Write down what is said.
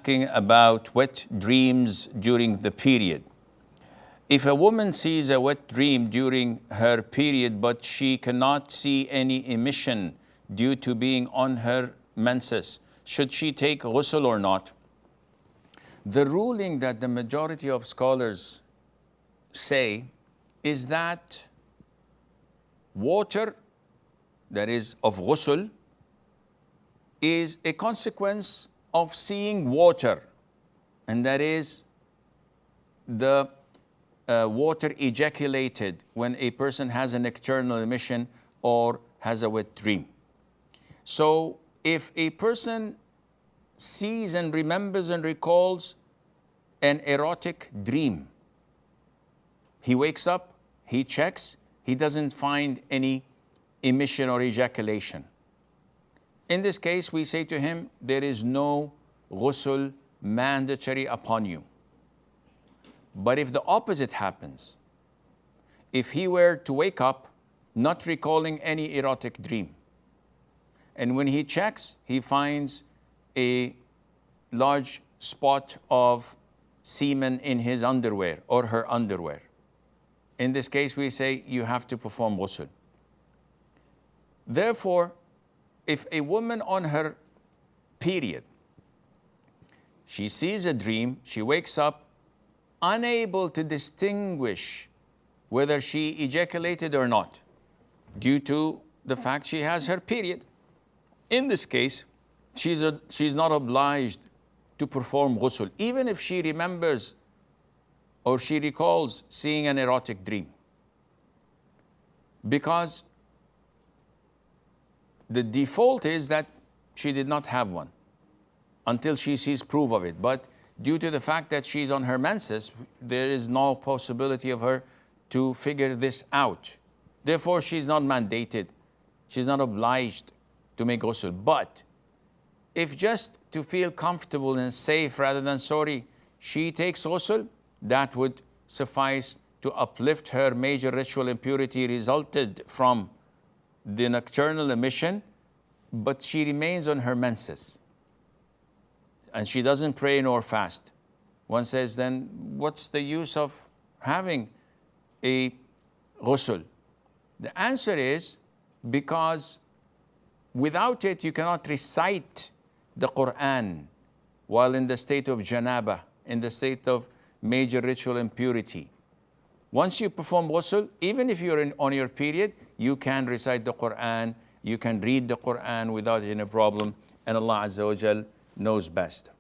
asking about wet dreams during the period. If a woman sees a wet dream during her period, but she cannot see any emission due to being on her menses, should she take ghusl or not? The ruling that the majority of scholars say is that water, that is of ghusl, is a consequence of seeing water, and that is the water ejaculated when a person has a nocturnal emission or has a wet dream. So if a person sees and remembers and recalls an erotic dream, he wakes up, he checks, he doesn't find any emission or ejaculation. In this case, we say to him, there is no ghusl mandatory upon you. But if the opposite happens, if he were to wake up not recalling any erotic dream, and when he checks, he finds a large spot of semen in his underwear or her underwear, in this case, we say you have to perform ghusl. Therefore, if a woman on her period, she sees a dream, she wakes up unable to distinguish whether she ejaculated or not, due to the fact she has her period. In this case, she's not obliged to perform ghusl, even if she remembers or she recalls seeing an erotic dream, because the default is that she did not have one until she sees proof of it. But due to the fact that she's on her menses, there is no possibility of her to figure this out. Therefore, she's not mandated, she's not obliged to make ghusl. But if just to feel comfortable and safe rather than sorry, she takes ghusl, that would suffice to uplift her major ritual impurity resulted from the nocturnal emission, but she remains on her menses and she doesn't pray nor fast. One says, then what's the use of having a ghusl? The answer is because without it you cannot recite the Quran while in the state of janaba, in the state of major ritual impurity. Once you perform ghusl, even if you're on your period, you can recite the Quran, you can read the Quran without any problem, and Allah Azza wa Jal knows best.